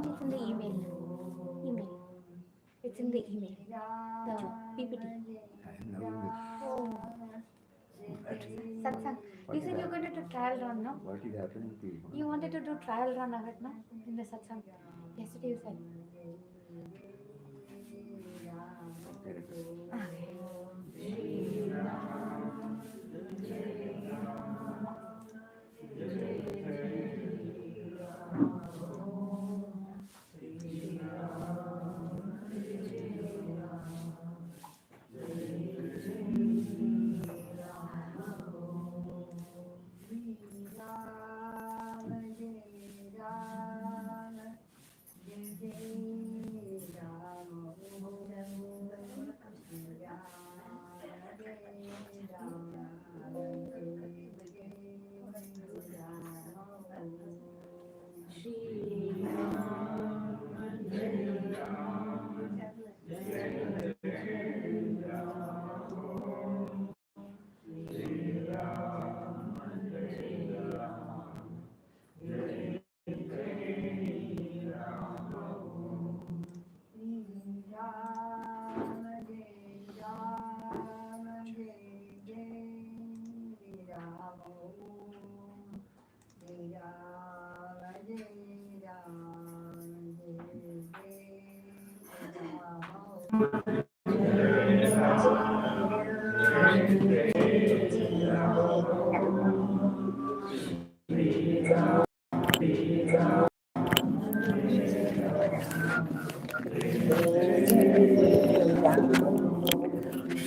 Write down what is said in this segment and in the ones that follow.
It's in the email. It's in the email. The PPT. Oh. Satsang. You said you're going to do trial run, no? What is happening to you? You wanted to do trial run ahead, no? In the Satsang. Yesterday you said.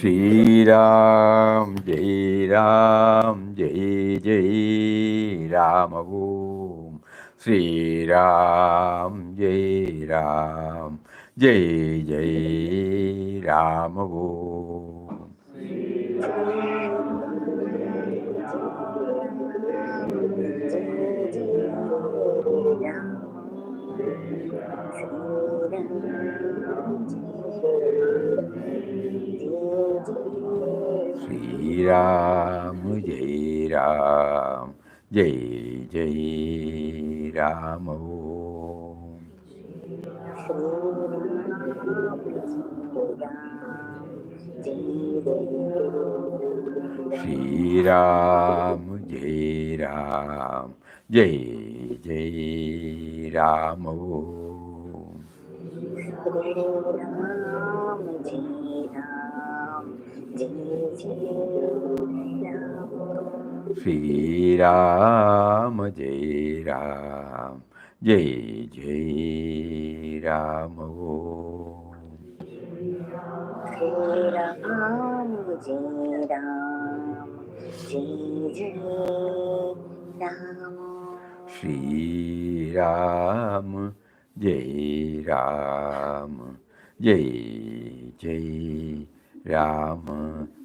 Shri Ram, Jai Ram, Jai Jai Ram Om. Shri Ram, Jai Ram, Jai Jai Ram Om. Shri Ram, Jai Ram, Jai Jai Ram Om. Shri Ram, Jai Ram, Jai Jai Ram Om. Shri Ram, Jai Ram, Jai Jai Ram Om. Shri Ram, Jai Ram, Jai Jai Ram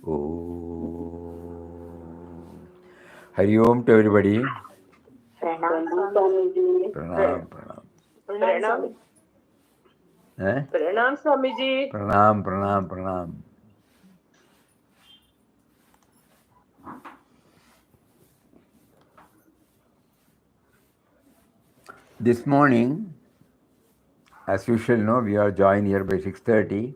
Om. Hari Om to everybody. Pranam Swamiji. Pranam, pranam. Pranam. Eh? Pranam Swamiji. Pranam, pranam, pranam. This morning, As usual, no, we are joined here by 6:30.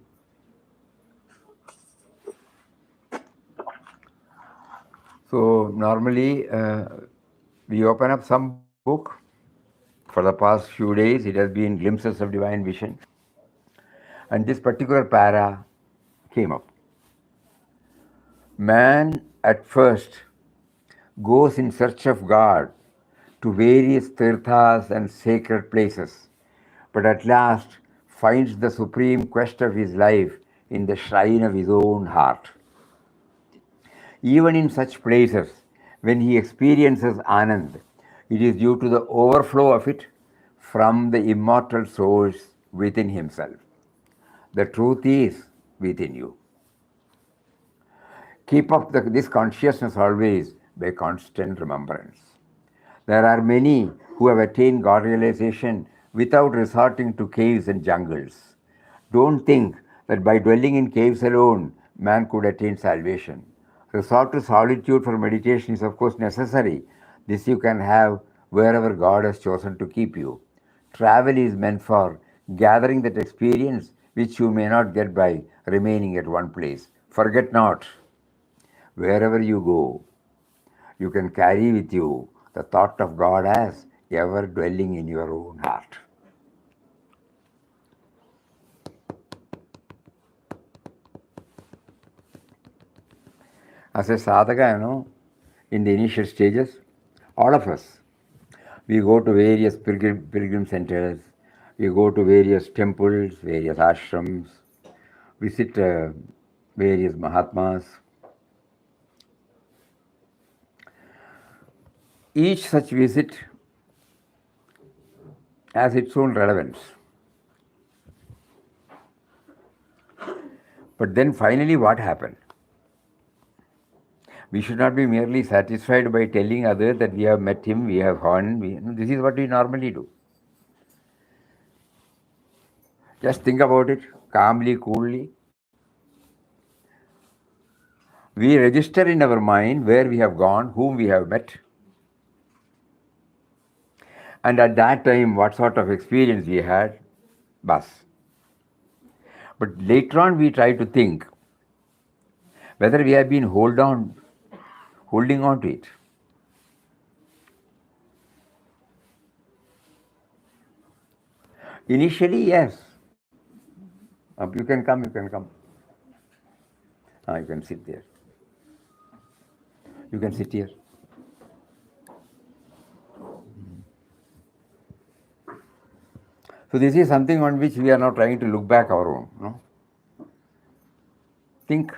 So normally we open up some book. For the past few days, it has been glimpses of divine vision. And this particular para came up. Man at first goes in search of God to various tirthas and sacred places, but at last finds the supreme quest of his life in the shrine of his own heart. Even in such places, when he experiences Anand, it is due to the overflow of it from the immortal source within himself. The truth is within you. Keep up this consciousness always by constant remembrance. There are many who have attained God realization without resorting to caves and jungles. Don't think that by dwelling in caves alone, man could attain salvation. Resort to solitude for meditation is of course necessary. This you can have wherever God has chosen to keep you. Travel is meant for gathering that experience which you may not get by remaining at one place. Forget not, wherever you go, you can carry with you the thought of God as ever dwelling in your own heart. As a sadhaka, in the initial stages, all of us, we go to various pilgrim centers, we go to various temples, various ashrams, visit various Mahatmas. Each such visit has its own relevance. But then finally what happened? We should not be merely satisfied by telling others that we have met him, we have gone. This is what we normally do. Just think about it calmly, coolly. We register in our mind where we have gone, whom we have met, and at that time what sort of experience we had, bas. But later on we try to think whether we have been holding on to it. Initially, yes. You can come. You can sit there. You can sit here. So this is something on which we are now trying to look back our own. No? Think.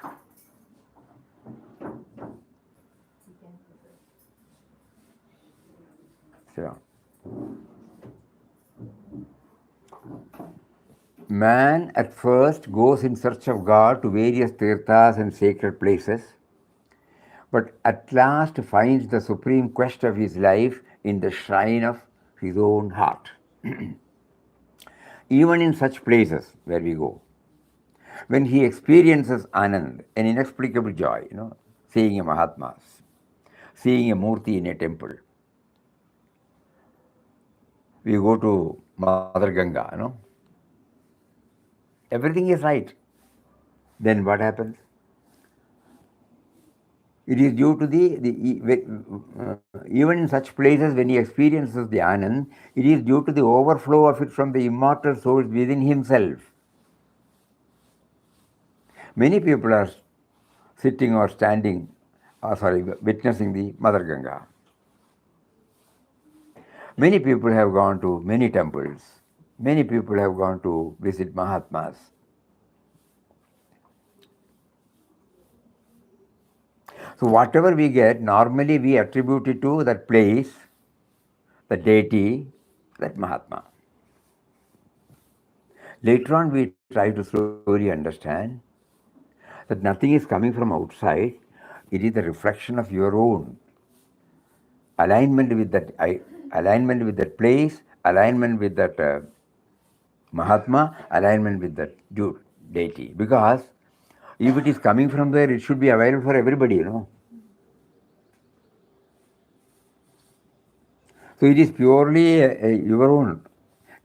So, man at first goes in search of God to various tirthas and sacred places, but at last finds the supreme quest of his life in the shrine of his own heart. Even in such places where we go, when he experiences Anand, an inexplicable joy, seeing a Mahatma, seeing a Murti in a temple. We go to Mother Ganga, everything is right. Then what happens? It is due to even in such places when he experiences the Anand, it is due to the overflow of it from the immortal source within himself. Many people are sitting or standing, witnessing the Mother Ganga. Many people have gone to many temples. Many people have gone to visit Mahatmas. So whatever we get, normally we attribute it to that place, the deity, that Mahatma. Later on we try to slowly understand that nothing is coming from outside, it is the reflection of your own alignment with that place, alignment with that Mahatma, alignment with that deity. Because if it is coming from there, it should be available for everybody, So it is purely your own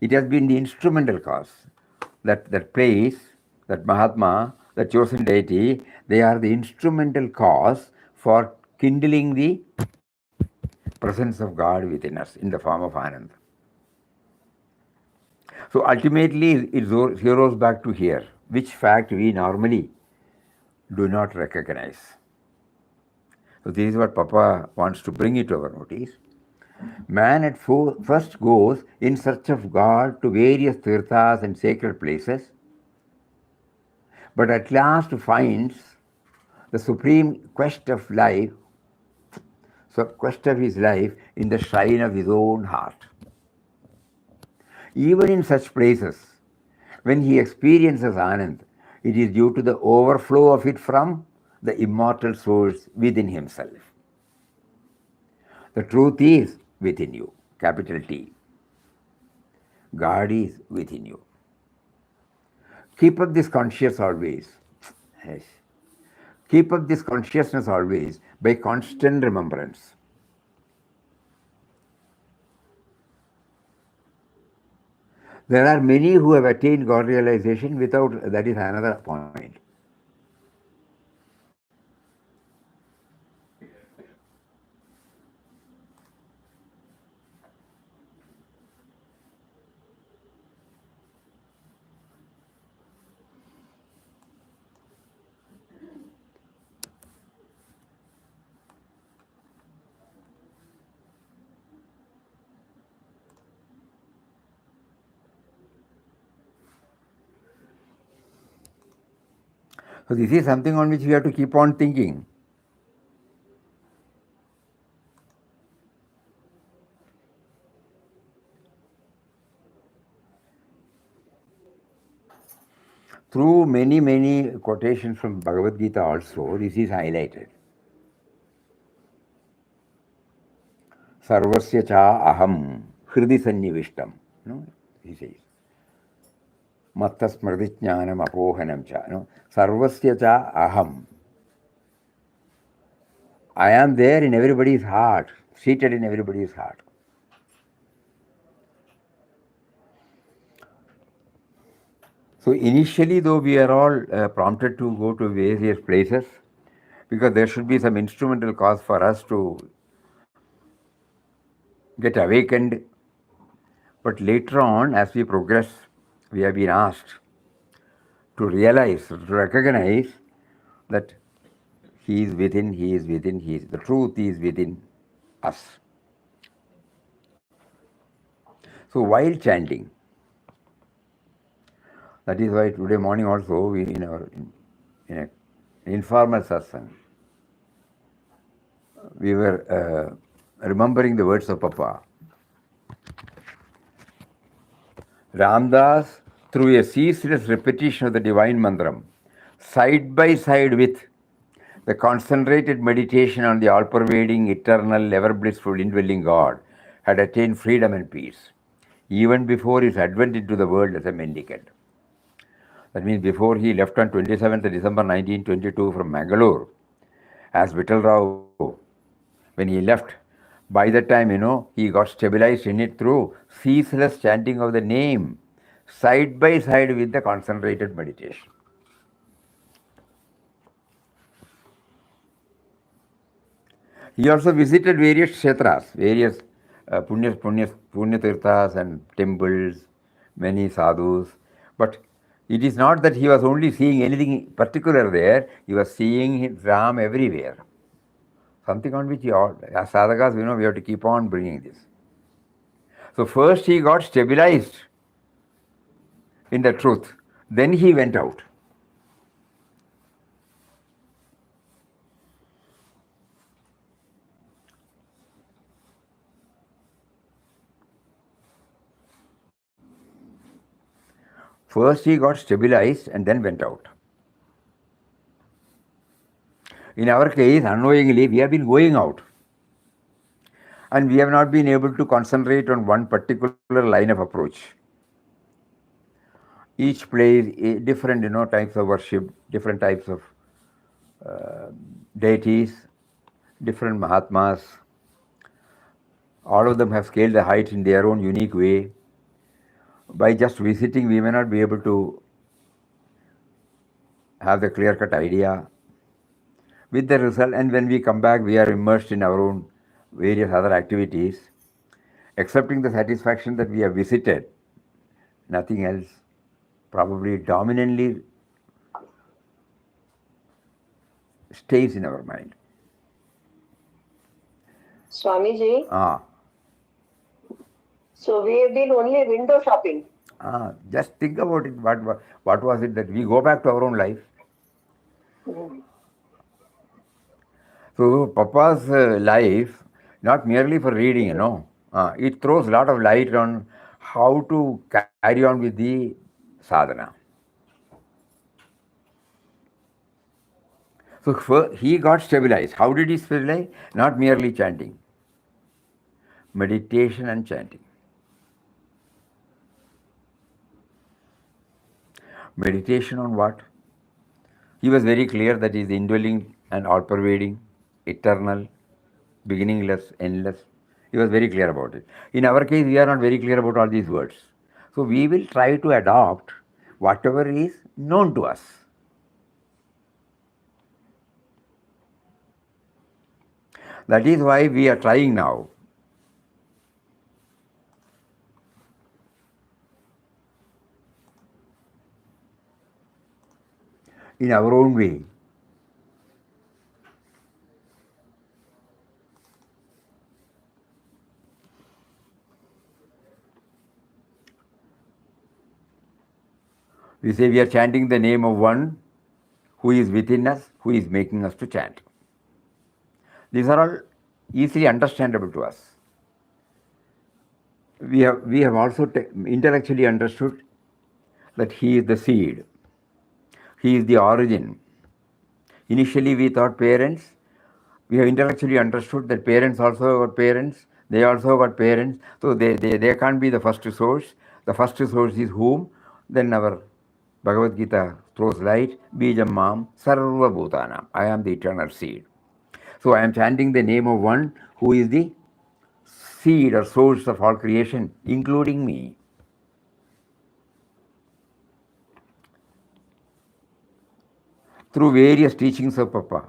It has been the instrumental cause. That place, that Mahatma, the chosen deity, they are the instrumental cause for kindling the presence of God within us in the form of Anand. So ultimately, it zeroes back to here, which fact we normally do not recognize. So this is what Papa wants to bring it to our notice. Man at first goes in search of God to various tirthas and sacred places, but at last finds the supreme quest of life, so quest of his life in the shrine of his own heart. Even in such places, when he experiences Anand, it is due to the overflow of it from the immortal source within himself. The truth is within you, capital T. God is within you. Keep up this consciousness always. Yes. Keep up this consciousness always by constant remembrance. There are many who have attained God realization without, that is another point. So this is something on which we have to keep on thinking. Through many quotations from Bhagavad Gita also, this is highlighted. Sarvasya cha aham hridi sannivishtam. No? He says. Matta smriti jnanam apohanam cha. No? Sarvasya cha aham. I am there in everybody's heart, seated in everybody's heart. So initially, though, we are all prompted to go to various places because there should be some instrumental cause for us to get awakened. But later on, as we progress, we have been asked to realize, to recognize that He is within, He is within, He is, the truth is within us. So while chanting, that is why today morning also we in an informal satsang, we were remembering the words of Papa. Ramdas, through a ceaseless repetition of the divine mantram, side by side with the concentrated meditation on the all-pervading, eternal, ever-blissful, indwelling God, had attained freedom and peace, even before his advent into the world as a mendicant. That means before he left on 27th December 1922 from Mangalore, as Vittal Rao, when he left, by that time, he got stabilized in it through ceaseless chanting of the name, side by side with the concentrated meditation. He also visited various kshetras, various punya tirthas and temples, many sadhus. But it is not that he was only seeing anything particular there, he was seeing Ram everywhere. Something on which as sadhakas, we have to keep on bringing this. So first he got stabilized in the truth, then he went out. First he got stabilized and then went out. In our case, unknowingly, we have been going out. And we have not been able to concentrate on one particular line of approach. Each plays different, types of worship, different types of deities, different Mahatmas. All of them have scaled the heights in their own unique way. By just visiting, we may not be able to have the clear-cut idea with the result, and when we come back, we are immersed in our own various other activities, accepting the satisfaction that we have visited, nothing else, probably dominantly stays in our mind. Swamiji, Ah, so we have been only window shopping. just think about it. What was it that we go back to our own life? So Papa's life, not merely for reading, it throws a lot of light on how to carry on with the sadhana. So he got stabilized. How did he stabilize? Not merely chanting, meditation and chanting. Meditation on what? He was very clear that he is indwelling and all-pervading, eternal, beginningless, endless. He was very clear about it. In our case, we are not very clear about all these words. So we will try to adopt whatever is known to us. That is why we are trying now. In our own way. We say we are chanting the name of one who is within us, who is making us to chant. These are all easily understandable to us. We have also intellectually understood that he is the seed. He is the origin. Initially we thought parents. We have intellectually understood that parents also got parents. They also got parents. So they can't be the first source. The first source is whom? Then our Bhagavad Gita throws light. Bijam mam sarva bhutanam. I am the eternal seed. So I am chanting the name of one who is the seed or source of all creation, including me. Through various teachings of Papa,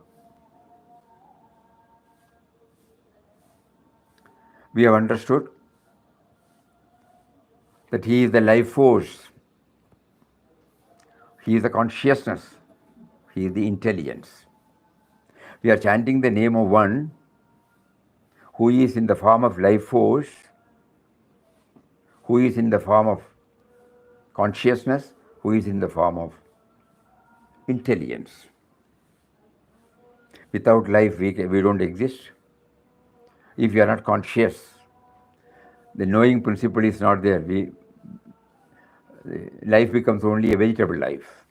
we have understood that he is the life force, he is the consciousness, he is the intelligence. We are chanting the name of one who is in the form of life force, who is in the form of consciousness, who is in the form of intelligence. Without life, we don't exist. If we are not conscious, the knowing principle is not there. Life becomes only a vegetable life.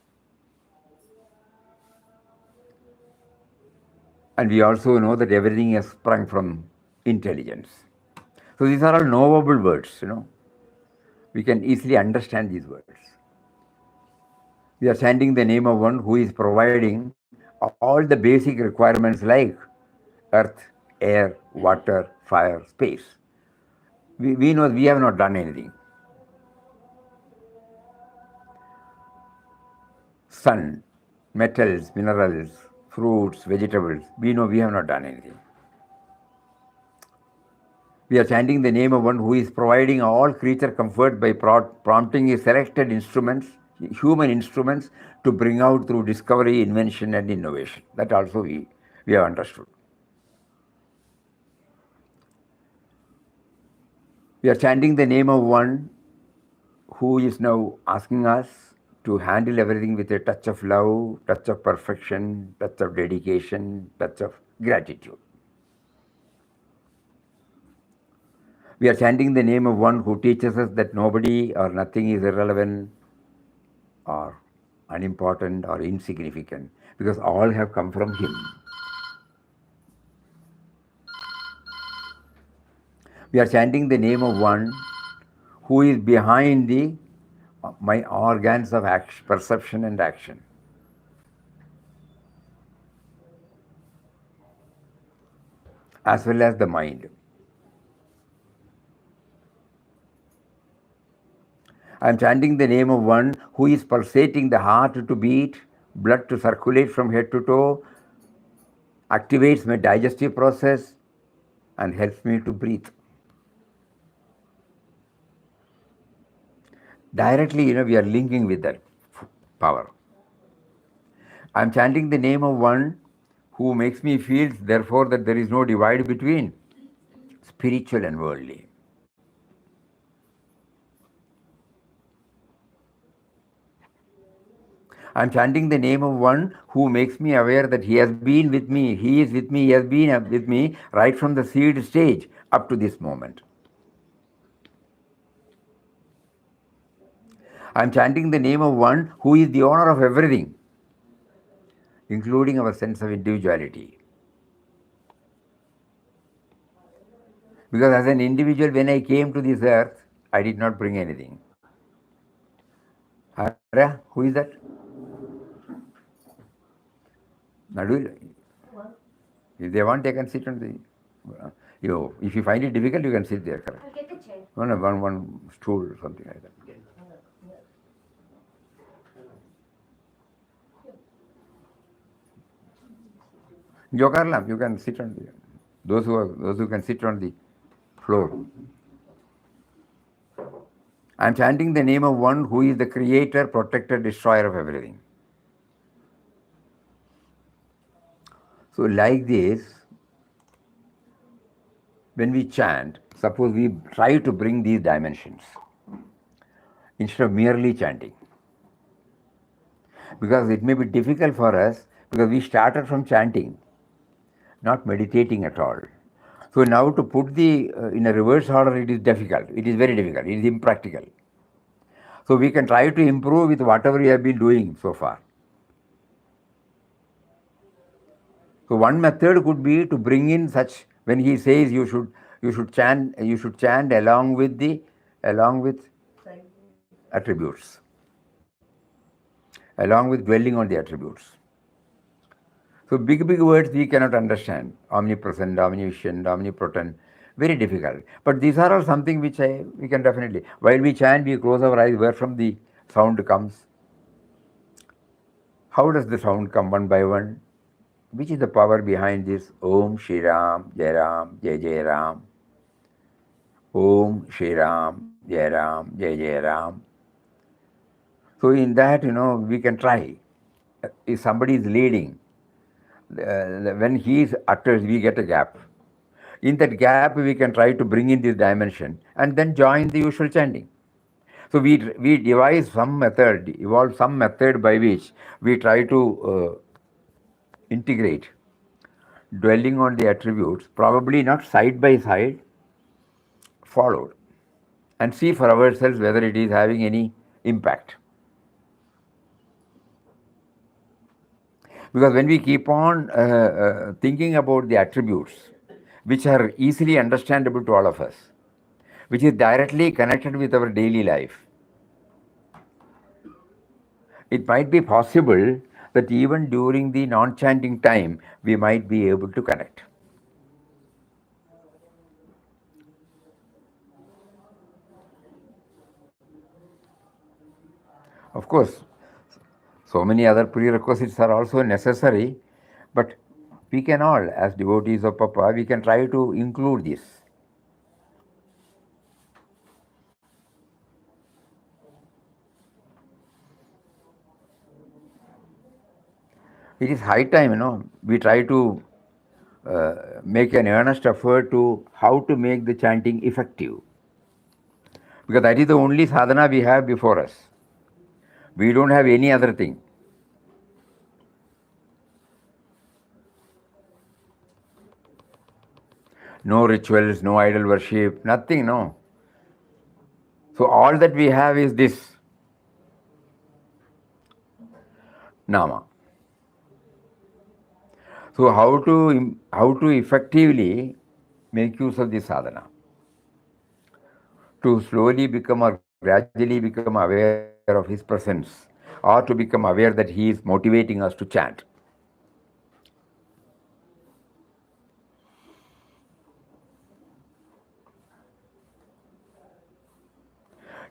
And we also know that everything has sprung from intelligence. So these are all knowable words, We can easily understand these words. We are chanting the name of one who is providing all the basic requirements like earth, air, water, fire, space. We know we have not done anything. Sun, metals, minerals, fruits, vegetables, we know we have not done anything. We are chanting the name of one who is providing all creature comfort by prompting his selected instruments, human instruments, to bring out through discovery, invention and innovation. That also we have understood. We are chanting the name of one who is now asking us to handle everything with a touch of love, touch of perfection, touch of dedication, touch of gratitude. We are chanting the name of one who teaches us that nobody or nothing is irrelevant or unimportant or insignificant, because all have come from him. We are chanting the name of one who is behind my organs of action, perception and action. As well as the mind. I'm chanting the name of one who is pulsating the heart to beat, blood to circulate from head to toe, activates my digestive process, and helps me to breathe. Directly, we are linking with that power. I'm chanting the name of one who makes me feel, therefore, that there is no divide between spiritual and worldly. I'm chanting the name of one who makes me aware that he has been with me, he is with me, he has been with me right from the seed stage up to this moment. I'm chanting the name of one who is the owner of everything, including our sense of individuality. Because as an individual, when I came to this earth, I did not bring anything. Arya, who is that? Nadu. If they want, they can sit on the. If you find it difficult, you can sit there. Correct? I'll get the chair. One stool or something like that. Jokarlam, you can sit on the. Those who can sit on the floor. I am chanting the name of one who is the creator, protector, destroyer of everything. So, like this, when we chant, suppose we try to bring these dimensions instead of merely chanting. Because it may be difficult for us because we started from chanting, not meditating at all. So now to put the in a reverse order, it is difficult. It is very difficult. It is impractical. So we can try to improve with whatever we have been doing so far. So one method could be to bring in such when he says you should chant along with attributes, along with dwelling on the attributes. So big words we cannot understand. Omnipresent, omniscient, omnipotent, very difficult. But these are all something which we can definitely. While we chant, we close our eyes where from the sound comes. How does the sound come one by one? Which is the power behind this? Om Shri Ram, Jai Ram, Jai Jai Ram. Om Shri Ram, Jai Ram, Jai Jai Ram. So in that, we can try. If somebody is leading, when he utters, we get a gap. In that gap, we can try to bring in this dimension and then join the usual chanting. So we devise some method, evolve some method by which we try to integrate dwelling on the attributes, probably not side by side, followed, and see for ourselves whether it is having any impact. Because when we keep on thinking about the attributes, which are easily understandable to all of us, which is directly connected with our daily life, it might be possible that even during the non-chanting time, we might be able to connect. Of course, so many other prerequisites are also necessary, but we can all, as devotees of Papa, we can try to include this. It is high time, we try to make an earnest effort to how to make the chanting effective. Because that is the only sadhana we have before us. We don't have any other thing. No rituals, no idol worship, nothing, no. So all that we have is this nama. So how to effectively make use of this sadhana? To slowly become or gradually become aware of his presence, or to become aware that he is motivating us to chant.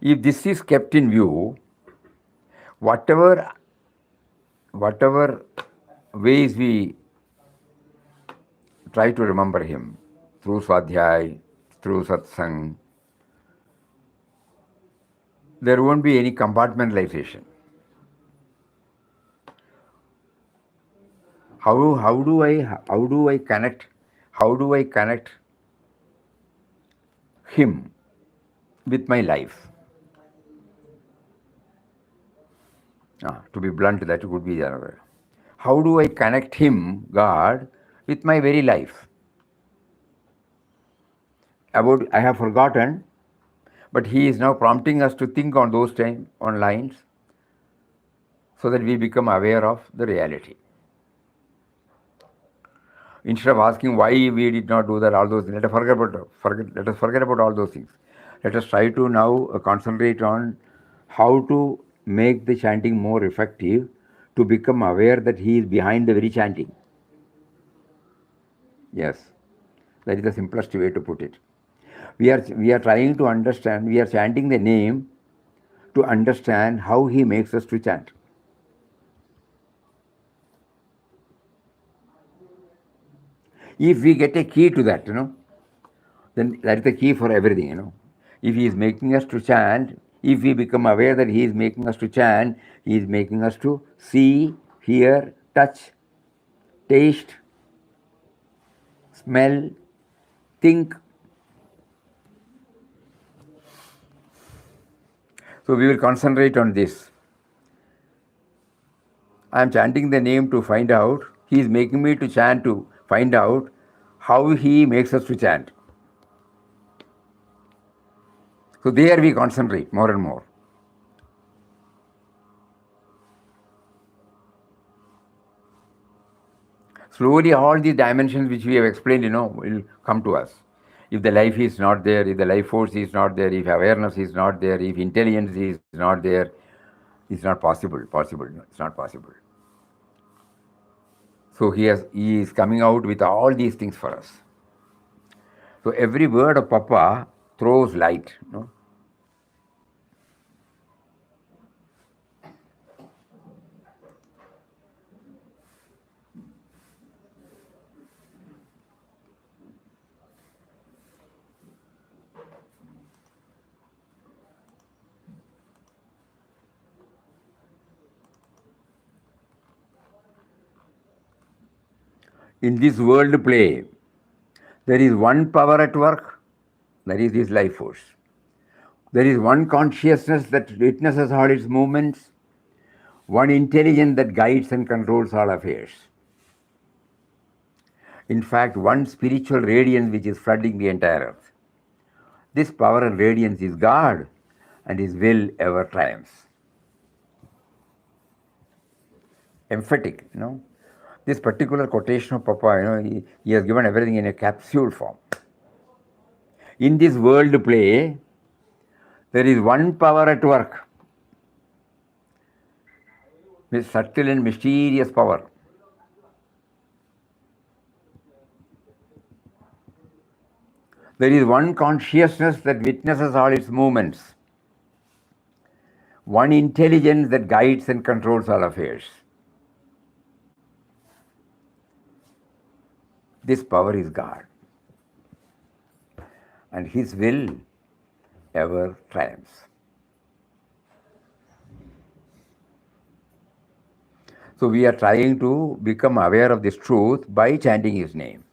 If this is kept in view, whatever ways we try to remember him, through Swadhyay, through Satsang, there won't be any compartmentalization. How do I connect him with my life? To be blunt, that would be the other. How do I connect him, God, with my very life? I have forgotten, but he is now prompting us to think on those on lines, so that we become aware of the reality. Instead of asking why we did not do that, all those things, let us forget about all those things. Let us try to now concentrate on how to make the chanting more effective, to become aware that he is behind the very chanting. Yes, that is the simplest way to put it. We are trying to understand, we are chanting the name to understand how he makes us to chant. If we get a key to that, then that is the key for everything, If he is making us to chant, if we become aware that he is making us to chant, he is making us to see, hear, touch, taste, smell, think. So we will concentrate on this. I am chanting the name to find out, he is making me to chant to find out how he makes us to chant. So there we concentrate more and more. Slowly all these dimensions which we have explained, will come to us. If the life is not there, if the life force is not there, if awareness is not there, if intelligence is not there, it's not possible. It's not possible. So he is coming out with all these things for us. So every word of Papa throws light. In this world play, there is one power at work, that is his life force. There is one consciousness that witnesses all its movements, one intelligence that guides and controls all affairs. In fact, one spiritual radiance which is flooding the entire earth. This power and radiance is God, and his will ever triumphs. Emphatic, This particular quotation of Papa, he has given everything in a capsule form. In this world play, there is one power at work, with subtle and mysterious power. There is one consciousness that witnesses all its movements, one intelligence that guides and controls all affairs. This power is God, and his will ever triumphs. So we are trying to become aware of this truth by chanting his name.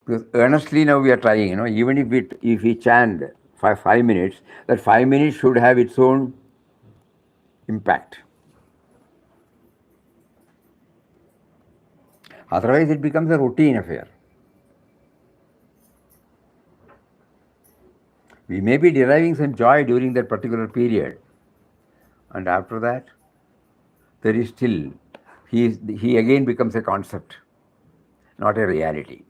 Because earnestly now we are trying, even if we chant for 5 minutes, that 5 minutes should have its own impact. Otherwise it becomes a routine affair. We may be deriving some joy during that particular period, and after that, there is still, he again becomes a concept, not a reality.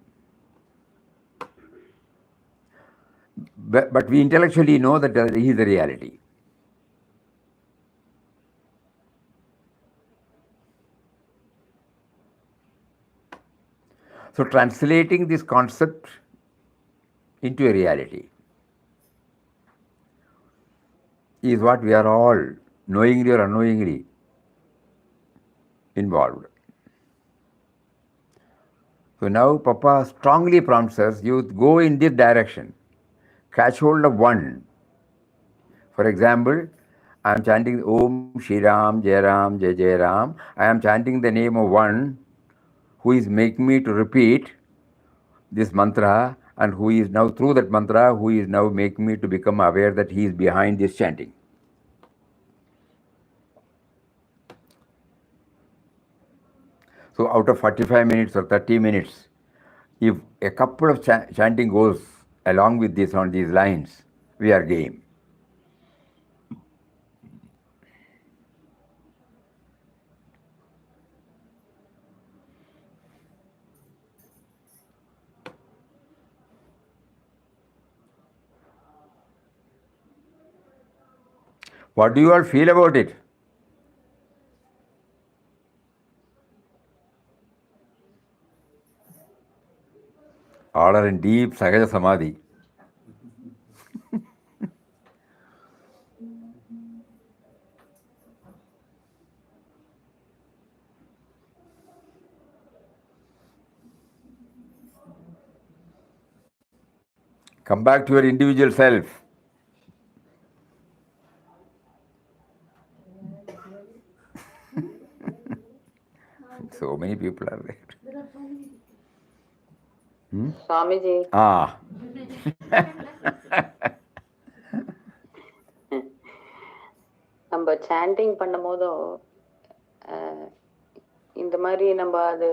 But we intellectually know that he is the reality. So translating this concept into a reality is what we are all, knowingly or unknowingly, involved. So now Papa strongly prompts us, you go in this direction, catch hold of one. For example, I am chanting Om Shri Ram, Jai Ram, Jai Jai Ram. I am chanting the name of one who is making me to repeat this mantra, and who is now, through that mantra, who is now making me to become aware that he is behind this chanting. So out of 45 minutes or 30 minutes, if a couple of chanting goes along with this on these lines, we are game. What do you all feel about it? All are in deep Sahaja Samadhi. Come back to your individual self. So many people are there. Swamiji, நம்ம sanding பண்ணும் போதும் இந்த மாதிரி நம்ம அது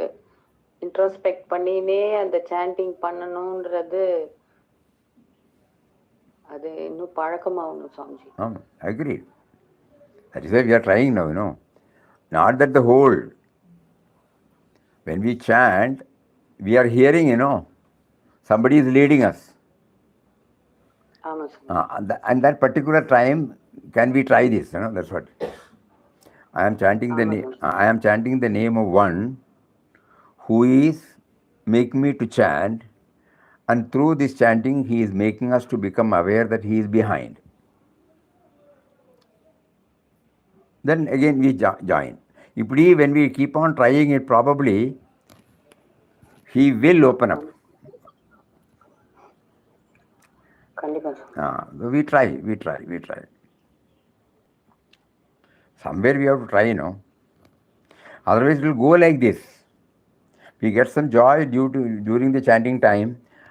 introspect பண்ணினே அந்த sanding பண்ணணுன்றது அது இன்னும் பழக்கமாகணும் Swamiji. Agreed. That is why we are trying now, Not that the whole. When we chant, we are hearing, somebody is leading us. And that particular time, can we try this? That's what. I am chanting the name of one who is making me to chant, and through this chanting, he is making us to become aware that he is behind. Then again we join. When we keep on trying it, probably he will open up. We try. Somewhere we have to try, Otherwise it will go like this. We get some joy during the chanting time,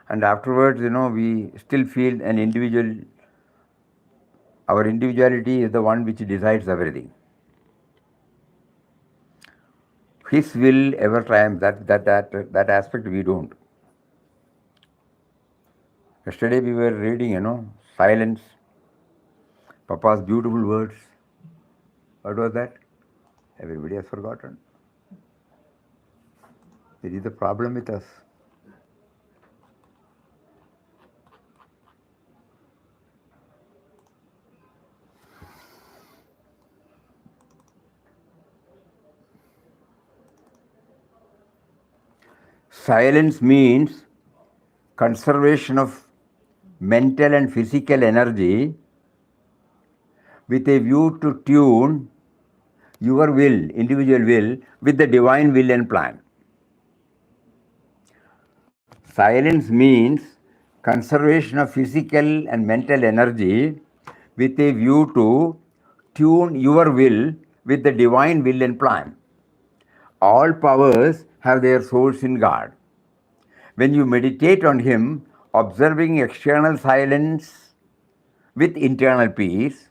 and afterwards, we still feel our individuality is the one which decides everything. His will ever triumph. That aspect we don't. Yesterday we were reading, silence. Papa's beautiful words. What was that? Everybody has forgotten. This is the problem with us. Silence means conservation of mental and physical energy with a view to tune your will, individual will, with the divine will and plan. Silence means conservation of physical and mental energy with a view to tune your will with the divine will and plan. All powers have their source in God. When you meditate on Him, observing external silence with internal peace,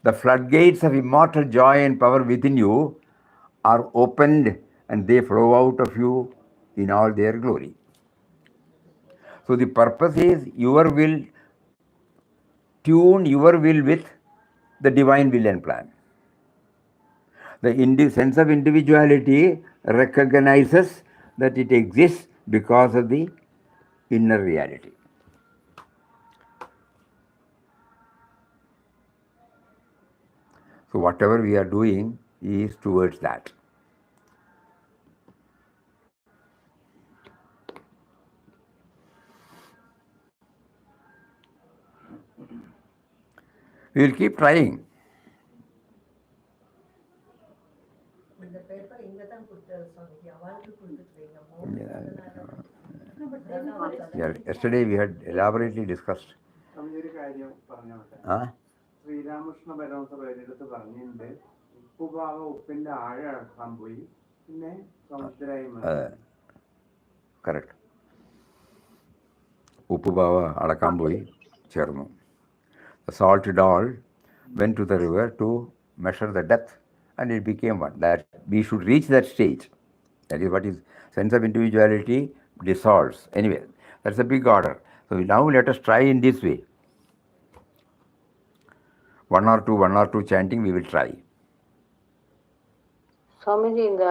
the floodgates of immortal joy and power within you are opened, and they flow out of you in all their glory. So the purpose is your will, tune your will with the divine will and plan. The sense of individuality recognizes that it exists because of the inner reality. So whatever we are doing is towards that. We will keep trying. Yesterday we had elaborately discussed. Sri Ramakrishna Paramahansa ഒരിടത്ത് പറഞ്ഞിട്ടുണ്ട്, ഉപ്പുപാവ ഉപ്പിന്റെ ആഴം അളക്കാൻ പോയി, പിന്നെ സമുദ്രമായി മാറി. Correct. ഉപ്പുപാവ അളക്കാൻ പോയി ചേർന്നു. The salted all went to the river to measure the depth and it became one. That we should reach that stage. That is what is sense of individuality dissolves. Anyway, that's a big order. So now let us try in this way. One or two chanting we will try. Swamiji, இந்த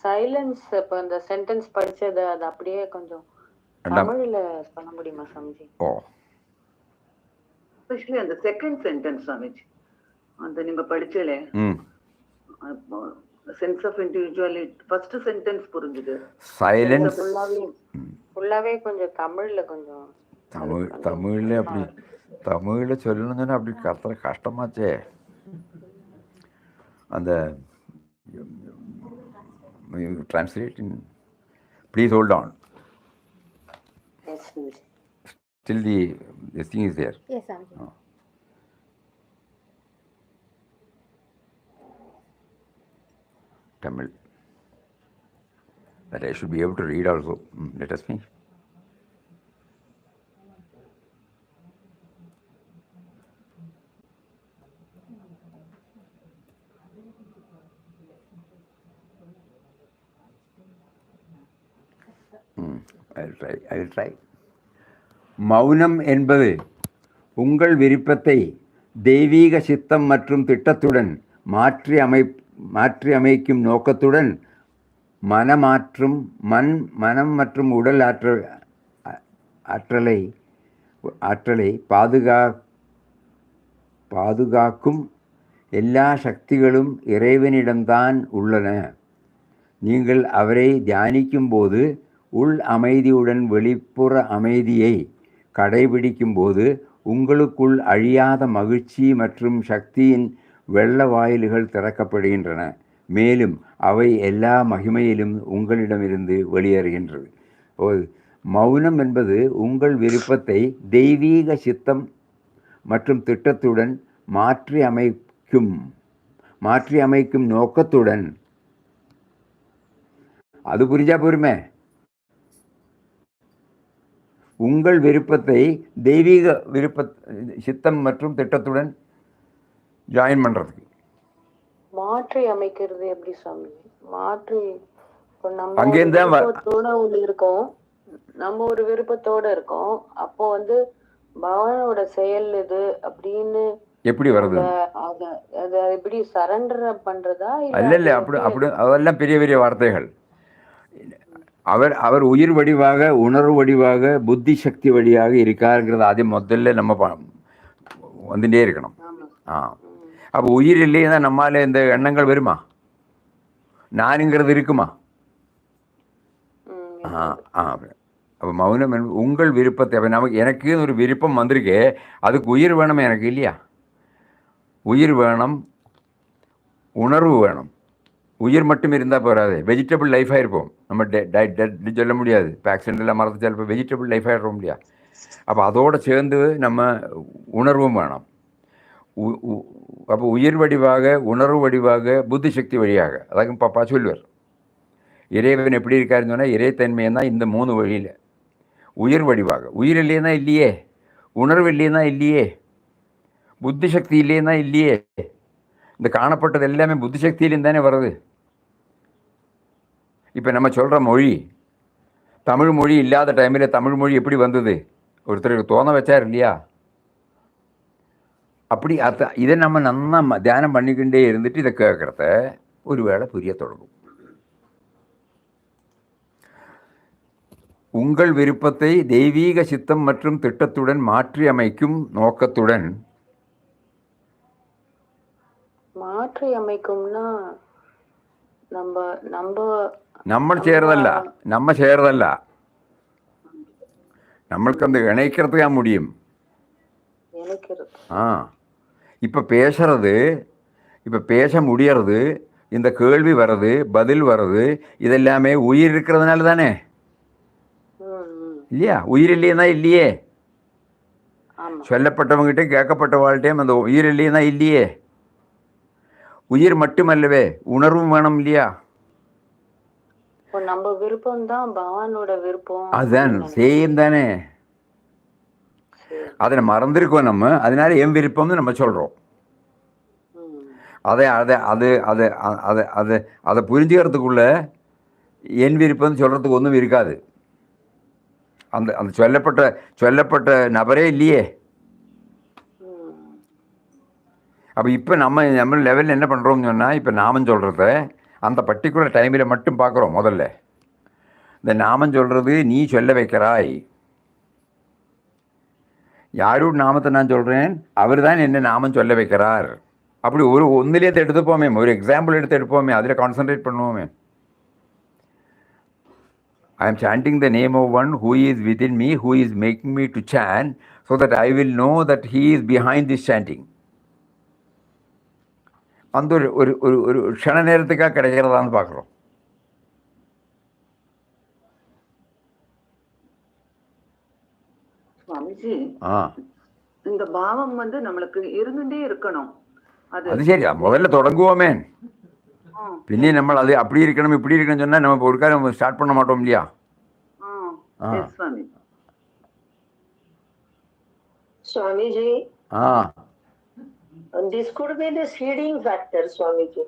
silence இப்போ இந்த sentence படிச்சது அது அப்படியே கொஞ்சம் தமிழ்ல சொல்ல முடியுமா சுவாமிஜி? ஓ, எஸ்பெஷலி அந்த செகண்ட் சென்டென்ஸ் சுவாமிஜி, அந்த நீங்க படிச்சலே sense of individuality first sentence புரிஞ்சுது. சைலன்ஸ் ஃபுல்லாவே கொஞ்சம் தமிழ்ல கொஞ்சம் தமிழ்ல அப்படி தமிழ்ல சொல்லணுங்கன்னா அப்படி அത്ര கஷ்டமாச்சே. அந்த translate in, please hold on. Yes, Still this thing is there. Yes, Swamiji. Oh. Tamil. That I should be able to read also. Let us finish. I will try. மௌனம் என்பது உங்கள் விருப்பத்தை தெய்வீக சித்தம் மற்றும் திட்டத்துடன் மாற்றி அமைக்கும் நோக்கத்துடன் மனம் மற்றும் உடல் ஆற்றலை பாதுகாக்கும் எல்லா சக்திகளும் இறைவனிடம்தான் உள்ளன. நீங்கள் அவரை தியானிக்கும் போது உள் அமைதியுடன் வெளிப்புற அமைதியை கடைபிடிக்கும் போது உங்களுக்குள் அழியாத மகிழ்ச்சி மற்றும் சக்தியின் வெள்ள வாயில்கள் திறக்கப்படுகின்றன. மேலும் அவை எல்லா மகிமையிலும் உங்களிடமிருந்து வெளியேறுகின்றது. மௌனம் என்பது உங்கள் விருப்பத்தை தெய்வீக சித்தம் மற்றும் திட்டத்துடன் மாற்றி அமைக்கும் நோக்கத்துடன், அது புரிஞ்சா போருமே, உங்கள் விருப்பத்தை தெய்வீக சித்தம் மற்றும் திட்டத்துடன் ஜாயின் பண்றதுக்கு மாற்றி அமைக்கிறது எப்படி சாமி? மாற்றி இருக்கோம், நம்ம ஒரு விருப்பத்தோட இருக்கோம், அப்போ வந்து பகவானோட செயல் இது அப்படின்னு எப்படி வருது? அத எப்படி சரண்டர் பண்றதா? இல்ல அப்படி அதெல்லாம் பெரிய பெரிய வார்த்தைகள். அவர் உயிர் வடிவாக, உணர்வு வடிவாக, புத்தி சக்தி வழியாக இருக்காருங்கிறது அதே முதல்ல நம்ம வந்துட்டே இருக்கணும். அப்போ உயிர் இல்லைன்னா நம்மால இந்த எண்ணங்கள் வருமா? நானுங்கிறது இருக்குமா? அப்போ மௌனம் உங்கள் விருப்பத்தை, அப்போ எனக்கு ஒரு விருப்பம் வந்திருக்கு, அதுக்கு உயிர் வேணும், எனக்கு இல்லையா? உயிர் வேணும், உணர்வு வேணும். உயிர் மட்டும் இருந்தால் போகாது, வெஜிடபிள் லைஃபாக இருப்போம். நம்ம டெட் சொல்ல முடியாது, இப்போ ஆக்சிடென்டெல்லாம் மறந்து சிலப்போ வெஜிடபிள் லைஃபாக இருக்க முடியாது. அப்போ அதோடு சேர்ந்து நம்ம உணர்வும் வேணும். அப்போ உயிர் வடிவாக, உணர்வு வடிவாக, புத்தி சக்தி வழியாக, அதாவது பாப்பா சொல்லுவார், இறைவன் எப்படி இருக்காருன்னு சொன்னால் இறைத்தன்மையை தான் இந்த 3 வழியில். உயிர் வடிவாக, உயிர் இல்லைன்னா இல்லையே, உணர்வு இல்லைன்னா இல்லையே, புத்தி சக்தி இல்லைன்னா இல்லையே. இந்த காணப்பட்டது எல்லாமே புத்தி சக்தியிலேருந்து தானே வருது. இப்போ நம்ம சொல்கிற மொழி, தமிழ் மொழி இல்லாத டைமில் தமிழ் மொழி எப்படி வந்தது? ஒருத்தருக்கு தோண வச்சார் இல்லையா? அப்படி இதை நம்ம நல்லா தியானம் பண்ணிக்கிட்டே இருந்துட்டு இதை கேட்குறத ஒரு வேளை புரிய தொடங்கும். உங்கள் விருப்பத்தை தெய்வீக சித்தம் மற்றும் திட்டத்துடன் மாற்றி அமைக்கும் நோக்கத்துடன். மாற்றி அமைக்கும்னா நம்ம செய்யறதல்ல, நம்மளுக்கு அந்த இணைக்கிறதுக்கா முடியும். இப்போ பேசுறது, இப்போ பேச முடியறது, இந்த கேள்வி வர்றது, பதில் வர்றது, இதெல்லாமே உயிர் இருக்கிறதுனால தானே இல்லையா? உயிர் இல்லையா இல்லையே. சொல்லப்பட்டவங்ககிட்ட கேட்கப்பட்ட வாழ்க்கையும் அந்த உயிர் இல்லையா இல்லையே. உயிர் மட்டுமல்லவே உணர்வும் வேணும் இல்லையா? நம்ம விருப்பம் தான் பகவானோட விருப்பம். அதுதான் சேம் தானே. அதை மறந்துருக்கோம் நம்ம. அதனால என் விருப்பம்னு நம்ம சொல்றோம். அதை அதை அது அதை அதை அதை அதை புரிஞ்சுக்கிறதுக்குள்ள என் விருப்பம்னு சொல்றதுக்கு ஒன்றும் இருக்காது. அந்த அந்த சொல்லப்பட்ட நபரே இல்லையே. அப்போ இப்போ நம்ம லெவலில் என்ன பண்ணுறோம்னு சொன்னால், இப்போ நாமம் சொல்கிறத அந்த பர்டிகுலர் டைமில் மட்டும் பார்க்குறோம். முதல்ல இந்த நாமம் சொல்கிறது நீ சொல்ல வைக்கிறாய். யாரோட நாமத்தை நான் சொல்கிறேன், அவர் தான் என்ன நாமம் சொல்ல வைக்கிறார். அப்படி ஒன்றுலேயே எடுத்துப்போமே, ஒரு எக்ஸாம்பிள் எடுத்து எடுப்போமே, அதில் concentrate பண்ணுவோமே. I am chanting the name of one who is within me, who is making me to chant, so that I will know that he is behind this chanting. அந்த ஒரு க்ஷண நேரத்துக்காக கிடைக்கிறதான்னு பார்க்குறோம். சுவாமிஜி, இந்த பாவம் நம்மளுக்கு இருந்துட்டே இருக்கணும். அது சரி, முதல்ல தொடங்குவோமே. பின்னே நம்ம அது அப்படி இருக்கணும் இப்படி இருக்கணும்னு சொன்னால் நம்ம ஒரு காலம் ஸ்டார்ட் பண்ண மாட்டோம் இல்லையா? Swamiji, this could be the seeding factor, Swamiji.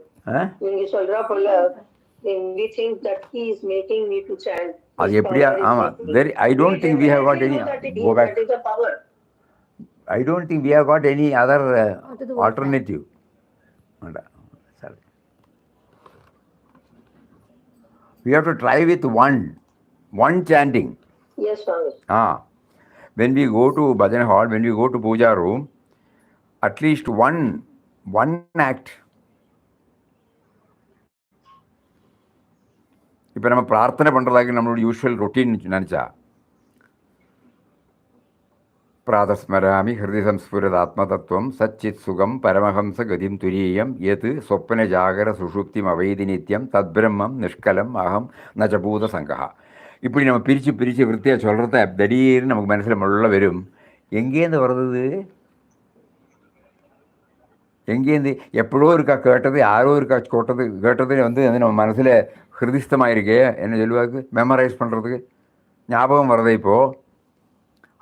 நீங்க சொல்றா போல we think that he is making me to chant. அது எப்படியா? ஆமா, very I don't think we have got any go back. That is the power. I don't think we have got any other alternative. We have to try with one chanting. Yes, Swami. When we go to bhajan hall, when we go to puja room, at least one act. இப்போ நம்ம பிரார்த்தனை பண்ணுறதாக நம்மளோட usual routine நினச்சா, பிராதஸ்மராமி ஹிருதி சம்ஸ்புரத் ஆத்மதத்துவம் சச்சித் சுகம் பரமஹம்ச கதிம் துரியயம் எது சொப்பன ஜாகர சுஷுப்திம் அவைதி நித்தியம் தத்பிரம்மம் நிஷ்கலம் அகம் நஜபூத சங்கா. இப்படி நம்ம பிரித்து விருத்தியாக சொல்கிறத திடீர்னு நமக்கு மனசில் முள்ள வரும். எங்கேருந்து வருது? எங்கேருந்து? எப்படோ இருக்கா கேட்டது, யாரோ இருக்கா கேட்டது நம்ம மனசில் ஹிருதிஸ்தமாயிருக்கே. என்ன சொல்லுவாக்கு? மெமரைஸ் பண்ணுறதுக்கு ஞாபகம் வருது. இப்போது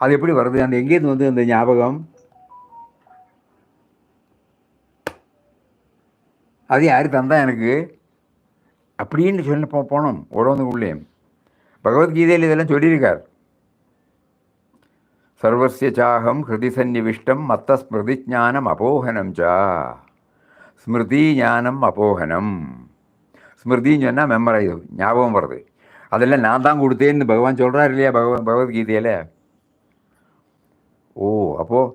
அது எப்படி வருது? அந்த எங்கேருந்து அந்த ஞாபகம்? அது யார் தந்தா எனக்கு அப்படின்னு சொல்ல போனோம். உடம்புக்குள்ளே பகவத்கீதையில் இதெல்லாம் சொல்லியிருக்கார். சர்வஸ்ய சாகம் ஹிருதி சந்நிவிஷ்டம் மத்த ஸ்மிருதி ஞானம் அபோகனம் சா. ஸ்மிருதி ஞானம் அபோகனம். ஸ்மிருதின்னு சொன்னால் மெமரைஸ், ஞாபகம் வருது. அதெல்லாம் நான் தான் கொடுத்தேன்னு பகவான் சொல்கிறார் இல்லையா பகவத்கீதையில்? அப்போது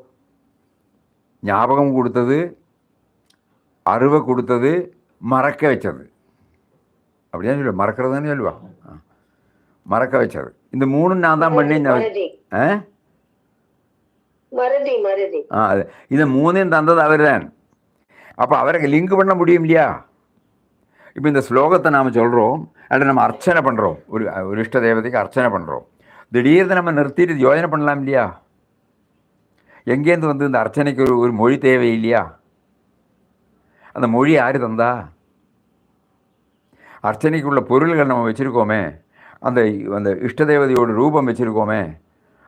ஞாபகம் கொடுத்தது, அறிவை கொடுத்தது, மறக்க வச்சது. அப்படிதான் சொல்லுவா, மறக்கிறதுன்னு சொல்லுவா. மறக்க வச்சது. இந்த மூணும் நான் தான் பண்ணி. இந்த மூணையும் தந்தது அவர் தான். அப்போ அவரை லிங்க் பண்ண முடியும் இல்லையா? இப்போ இந்த ஸ்லோகத்தை நாம் சொல்கிறோம், அதில் நம்ம அர்ச்சனை பண்ணுறோம், ஒரு இஷ்ட தேவதைக்கு அர்ச்சனை பண்ணுறோம். திடீர்னு நம்ம நிறுத்திட்டு யோஜனை பண்ணலாம் இல்லையா? எங்கேருந்து இந்த அர்ச்சனைக்கு ஒரு மொழி தேவை இல்லையா? அந்த மொழி யார் தந்தா? அர்ச்சனைக்குள்ள பொருள்கள் நம்ம வச்சுருக்கோமே, அந்த அந்த இஷ்ட தேவதையோட ரூபம் வச்சுருக்கோமே,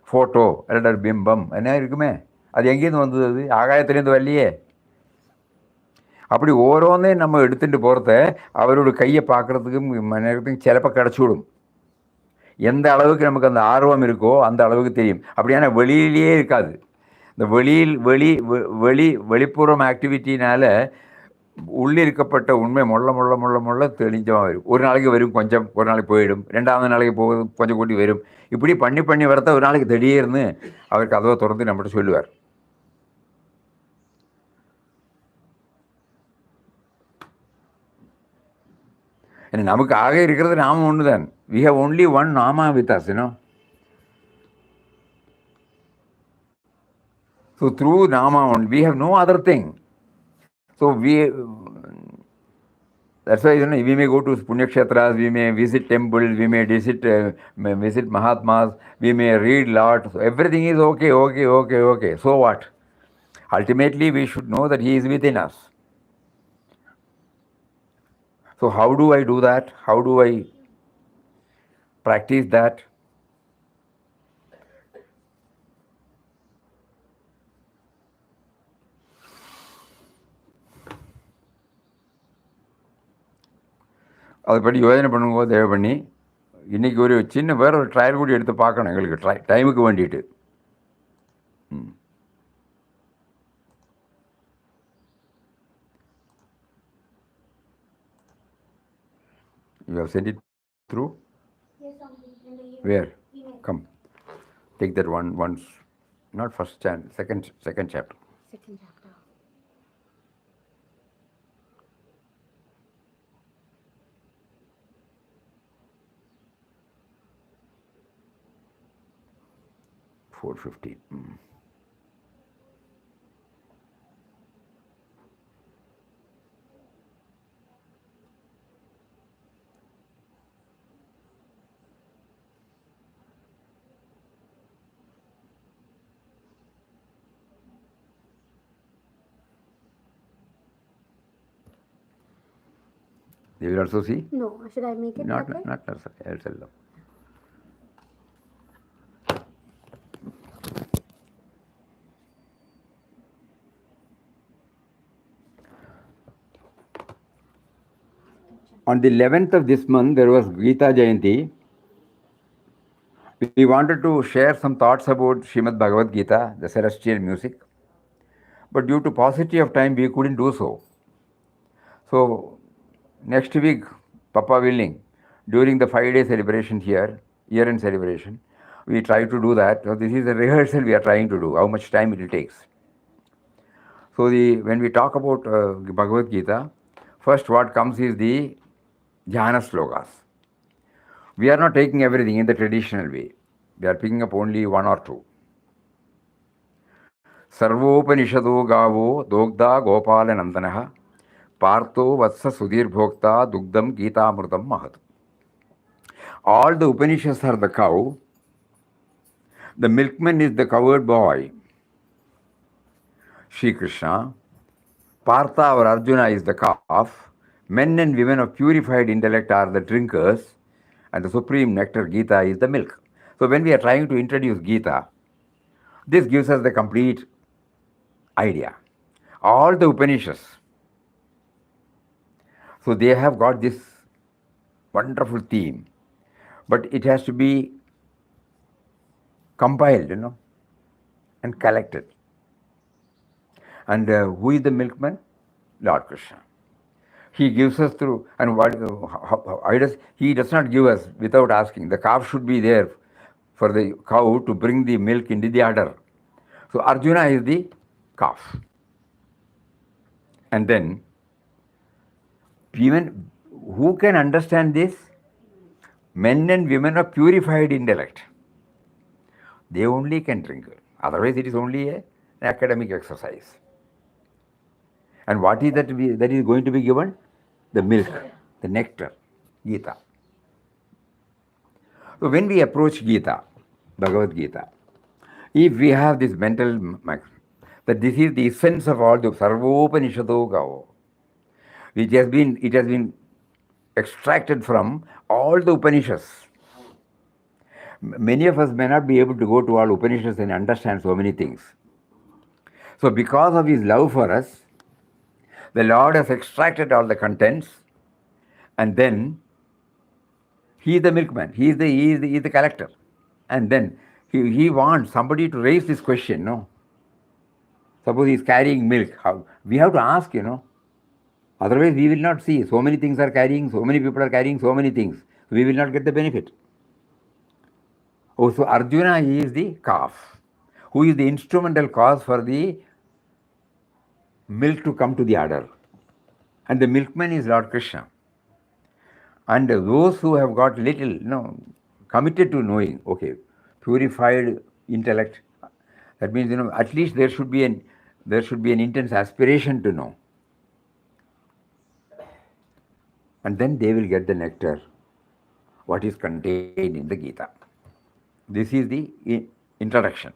ஃபோட்டோ அல்லது பிம்பம் என்ன இருக்குமே, அது எங்கேருந்து வந்தது? அது ஆகாயத்துலேருந்து வரலையே. அப்படி ஓரோன்னே நம்ம எடுத்துகிட்டு போகிறத அவரோட கையை பார்க்குறதுக்கு நேரத்துக்கு சிலப்போ கிடச்சிவிடும். எந்த அளவுக்கு நமக்கு அந்த ஆர்வம் இருக்கோ அந்த அளவுக்கு தெரியும். அப்படியான வெளியிலேயே இருக்காது. இந்த வெளிப்புறம் ஆக்டிவிட்டினால உள்ளிருக்கப்பட்ட உண்மை முள்ள தெளிஞ்சமாக வரும். ஒரு நாளைக்கு வரும், கொஞ்சம் ஒரு நாளைக்கு போயிடும், ரெண்டாவது நாளைக்கு போகும், கொஞ்சம் கூட்டி வரும். இப்படி பண்ணி வரத்த ஒரு நாளைக்கு திடீர்னு அவர் கதவை திறந்து நம்மகிட்ட சொல்லுவார். நமக்கு ஆக இருக்கிறது நாம ஒன்று தான். வி ஹவ் ஒன்லி ஒன் நாமா with us, So through Nama, we have no other thing. So that's why we may go to Punya Kshetras, we may visit temples, we may visit Mahatmas, we may read lot. So everything is okay. So what? Ultimately, we should know that He is within us. So how do I do that? How do I practice that? அதை பற்றி யோஜனை பண்ணுங்க தயவு பண்ணி. இன்றைக்கி ஒரு சின்ன வேற ஒரு ட்ரையல் கூட எடுத்து பார்க்கணும் எங்களுக்கு டைமுக்கு வேண்டிட்டு. You have sent it through? Yes, Swamiji. Where? Email. Come. Take that one once. Not first chapter, second chapter. Second chapter. $4.15. They will also see? No, should I make it Not that way? necessary. I'll tell them. On the 11th of this month, there was Gita Jayanti. We wanted to share some thoughts about Srimad Bhagavad Gita, the celestial music. But due to paucity of time, we couldn't do so. So, next week, Papa willing, during the 5-day celebration here, year-end celebration, we try to do that. So, this is a rehearsal we are trying to do, how much time it takes. So, when we talk about Bhagavad Gita, first what comes is the Jhana slokas. We are not taking everything in the traditional way. We are picking up only one or two. Sarvopanishado gavo dogda gopala nandanaha partho vatsa sudhir bhokta dugdam gita amrutam mahat. All the Upanishads are the cow. The milkman is the cowherd boy, Shri Krishna. Partha or Arjuna is the calf. Men and women of purified intellect are the drinkers. And the supreme nectar, Gita, is the milk. So when we are trying to introduce Gita, this gives us the complete idea. All the Upanishads, so they have got this wonderful theme, but it has to be compiled, and collected. And who is the milkman? Lord Krishna. He gives us through, and he does not give us without asking. The calf should be there for the cow to bring the milk into the udder. So Arjuna is the calf. And then, women, who can understand this? Men and women of purified intellect. They only can drink it. Otherwise, it is only an academic exercise. And what is that is going to be given? The milk, the nectar, Gita. So when we approach Gita, Bhagavad Gita, if we have this mental that this is the essence of all the Sarvopanishado Gavo, it has been extracted from all the Upanishads. Many of us may not be able to go to all Upanishads and understand so many things. So because of His love for us, the Lord has extracted all the contents, and then He is the milkman, He is the collector. And then he wants somebody to raise this question, no? Suppose he is carrying milk, how? We have to ask, Otherwise we will not see. So many things are carrying, so many people are carrying so many things. We will not get the benefit. Oh, so Arjuna is the calf, who is the instrumental cause for the milk to come to the udder. And the milkman is Lord Krishna. And those who have got little, committed to knowing, okay, purified intellect, That means, at least there should be an intense aspiration to know. And then they will get the nectar, what is contained in the Gita. This is the introduction.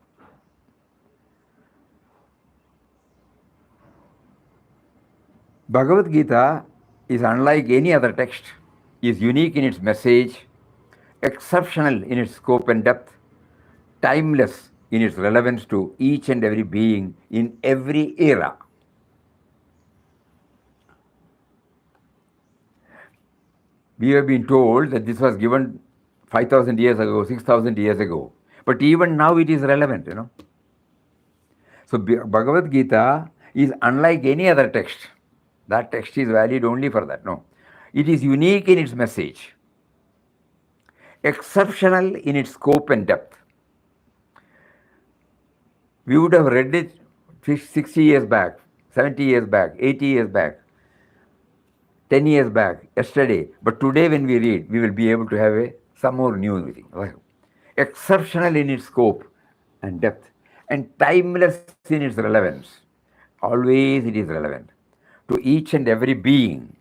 Bhagavad Gita is unlike any other text, is unique in its message, exceptional in its scope and depth, timeless in its relevance to each and every being in every era. We have been told that this was given 5,000 years ago, 6,000 years ago. But even now it is relevant, So Bhagavad Gita is unlike any other text. That text is valid only for that. No. It is unique in its message, exceptional in its scope and depth. We would have read it 60 years back, 70 years back, 80 years back, 10 years back, yesterday. But today when we read, we will be able to have some more new thing. Exceptional in its scope and depth, and timeless in its relevance. Always it is relevant to each and every being,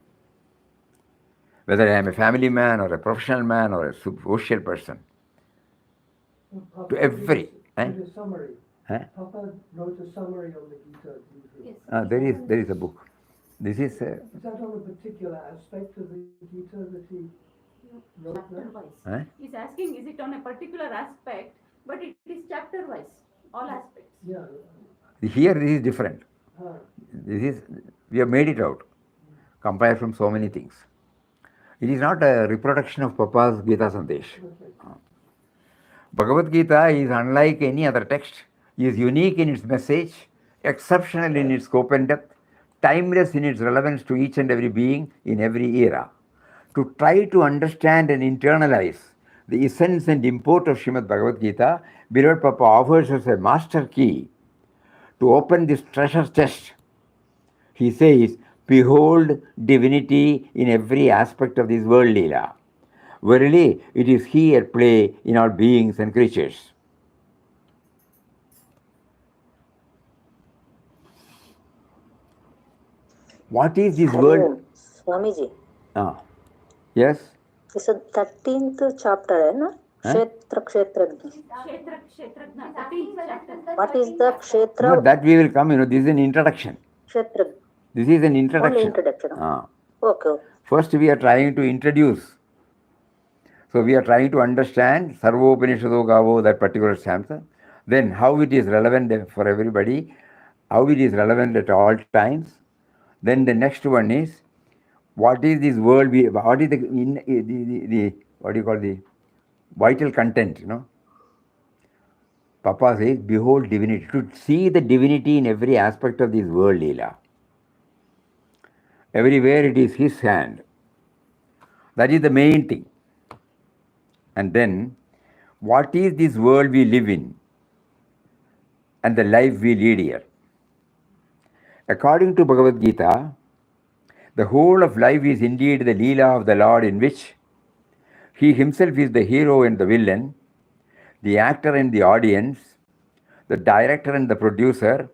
whether I am a family man or a professional man or a social person. To every. The summary. Papa wrote a summary on the Gita. Yes. There is a book. This is. Is that on a particular aspect of the Gita that he wrote Chapter that? wise. He's asking, is it on a particular aspect? But it is chapter wise, all aspects. Yeah. Here this is different. We have made it out, compared from so many things. It is not a reproduction of Papa's Gita Sandesh. Bhagavad Gita is unlike any other text. It is unique in its message, exceptional in its scope and depth, timeless in its relevance to each and every being in every era. To try to understand and internalize the essence and import of Srimad Bhagavad Gita, beloved Papa offers us a master key to open this treasure chest. He says, behold divinity in every aspect of this world, Leela. Verily, it is He at play in all beings and creatures. What is this world? Swamiji. Yes? It's a 13th chapter, no? Kshetra Kshetragna. What is the Kshetra? No, that we will come, this is an introduction. Kshetragna. This is an introduction. Only introduction. Okay. First we are trying to introduce. So we are trying to understand Sarvopanishado Gavo, that particular stanza. Then how it is relevant for everybody, how it is relevant at all times. Then the next one is, what is this world, what is the what do you call the vital content, Papa says, behold divinity. To see the divinity in every aspect of this world, Leela. Everywhere it is His hand. That is the main thing. And then, what is this world we live in and the life we lead here? According to Bhagavad Gita, the whole of life is indeed the Leela of the Lord, in which He Himself is the hero and the villain, the actor and the audience, the director and the producer,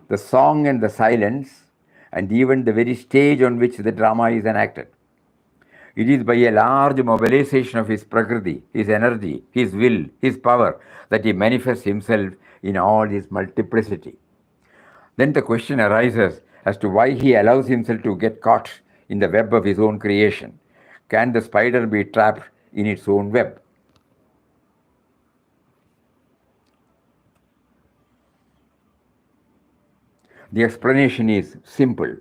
the song and the silence, and even the very stage on which the drama is enacted. It is by a large mobilization of His Prakriti, His energy, His will, His power, that He manifests Himself in all His multiplicity. Then the question arises as to why He allows Himself to get caught in the web of His own creation. Can the spider be trapped in its own web? The explanation is simple.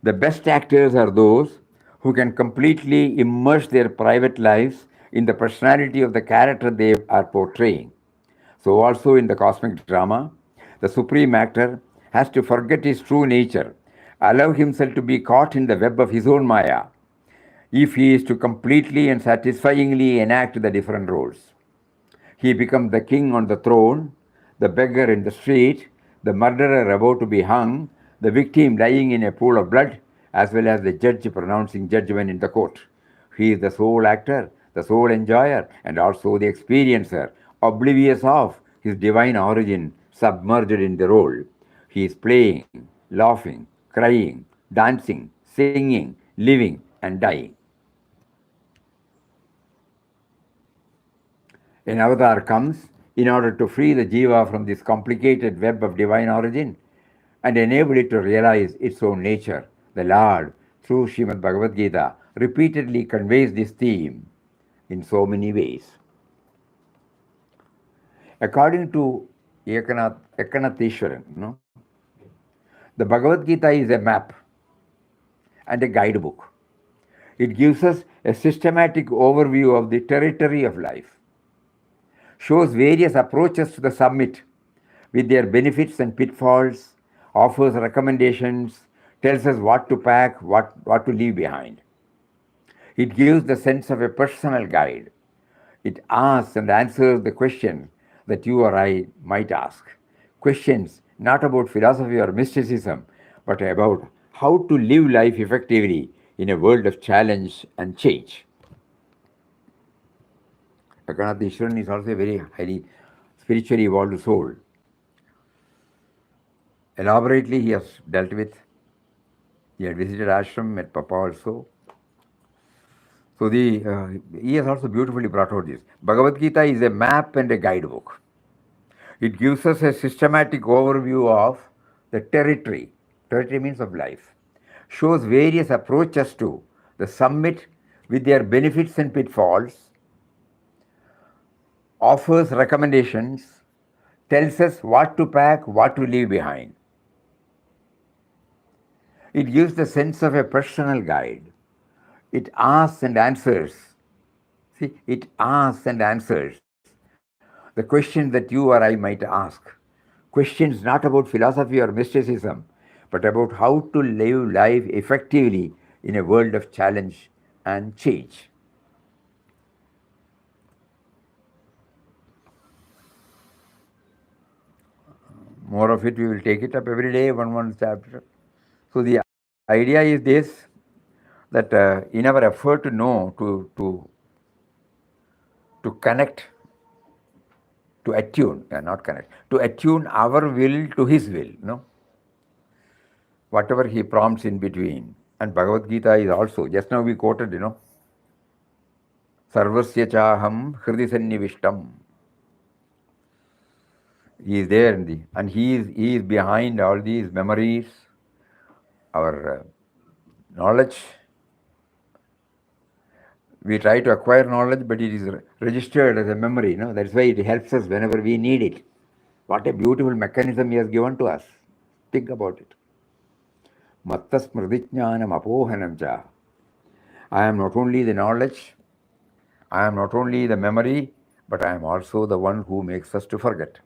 The best actors are those who can completely immerse their private lives in the personality of the character they are portraying. So also in the cosmic drama, the supreme actor has to forget his true nature, allow himself to be caught in the web of his own Maya, if he is to completely and satisfyingly enact the different roles. He becomes the king on the throne, the beggar in the street, the murderer about to be hung, the victim lying in a pool of blood, as well as the judge pronouncing judgment in the court. He is the sole actor, the sole enjoyer, and also the experiencer, oblivious of his divine origin, submerged in the role. He is playing, laughing, crying, dancing, singing, living, and dying. An avatar comes in order to free the jiva from this complicated web of divine origin and enable it to realize its own nature. The Lord, through Srimad Bhagavad Gita, repeatedly conveys this theme in so many ways. According to Ekanatheshwaran, the Bhagavad Gita is a map and a guidebook. It gives us a systematic overview of the territory of life, shows various approaches to the summit with their benefits and pitfalls, offers recommendations, tells us what to pack, what to leave behind. It gives the sense of a personal guide. It asks and answers the question that you or I might ask. Questions not about philosophy or mysticism, but about how to live life effectively in a world of challenge and change. Ekanatheshwaran is also a very highly spiritually evolved soul. Elaborately, he has dealt with. He had visited ashram, met Papa also. So he has also beautifully brought out this. Bhagavad Gita is a map and a guidebook. It gives us a systematic overview of the territory. Territory means of life. Shows various approaches to the summit with their benefits and pitfalls. Offers recommendations. Tells us what to pack, what to leave behind. It gives the sense of a personal guide. It asks and answers. See, it asks and answers the questions that you or I might ask. Questions not about philosophy or mysticism, but about how to live life effectively in a world of challenge and change. More of it, we will take it up every day, one chapter. So the idea is this, that in our effort to know, to connect, to attune, not connect, to attune our will to his will, whatever he prompts in between. And Bhagavad Gita is also, just now we quoted, Sarvasya chaham hridi sannivishtam. He is there and he is behind all these memories, our knowledge. We try to acquire knowledge, but it is registered as a memory. That's why it helps us whenever we need it. What a beautiful mechanism he has given to us. Think about it. Matta smridijnanam apohanam cha. I am not only the knowledge, I am not only the memory, but I am also the one who makes us to forget.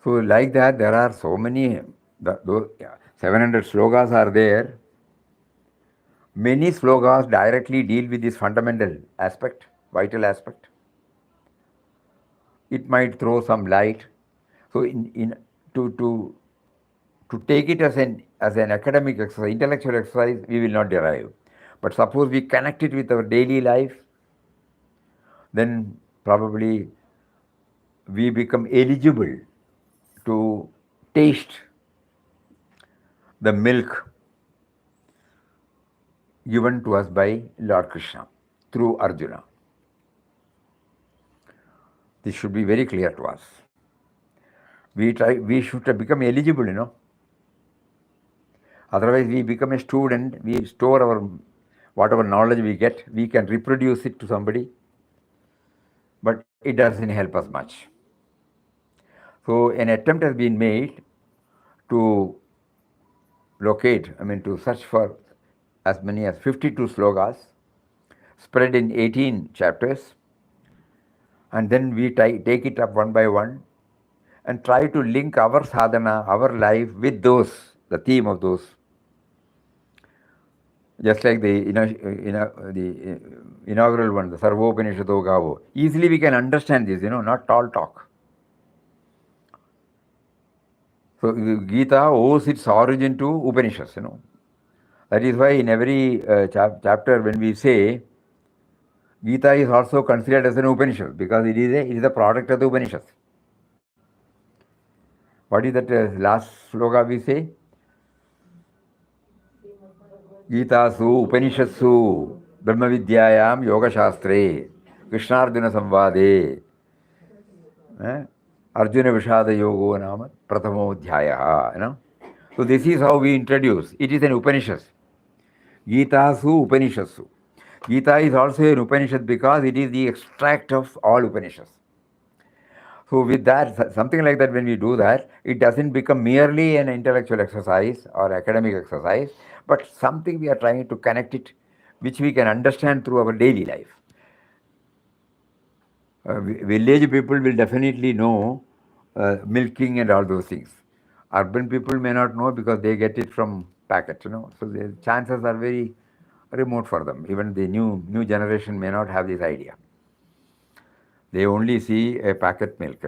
So like that, there are so many, 700 slokas are there. Many slokas directly deal with this fundamental aspect, vital aspect. It might throw some light. So to take it as an academic exercise, intellectual exercise, we will not derive. But suppose we connect it with our daily life, then probably we become eligible to taste the milk given to us by Lord Krishna through Arjuna. This should be very clear to us. We should become eligible, Otherwise, we become a student, we store whatever knowledge we get, we can reproduce it to somebody, but it doesn't help us much. So an attempt has been made to to search for as many as 52 slokas, spread in 18 chapters, and then we take it up one by one and try to link our sadhana, our life with the theme of those. Just like the inaugural one, the Sarvopanishado Gavo. Easily we can understand this, not tall talk. So Gita owes its origin to Upanishads, That is why in every chapter when we say Gita is also considered as an Upanishad because it is a product of the Upanishad. What is that last sloka we say? Gita su Upanishadsu Brahma Vidyayam Yoga Shastre Krishnarjuna Samvade Arjuna Vishada Yogo Nama Pratamo Dhyaya. So this is how we introduce. It is an Upanishad. Gita su Upanishadsu. Gita is also an Upanishad because it is the extract of all Upanishads. So with that, something like that, when we do that, it doesn't become merely an intellectual exercise or academic exercise, but something we are trying to connect it, which we can understand through our daily life. Village people will definitely know milking and all those things. Urban people may not know because they get it from packet, So the chances are very remote for them. Even the new generation may not have this idea. They only see a packet milk,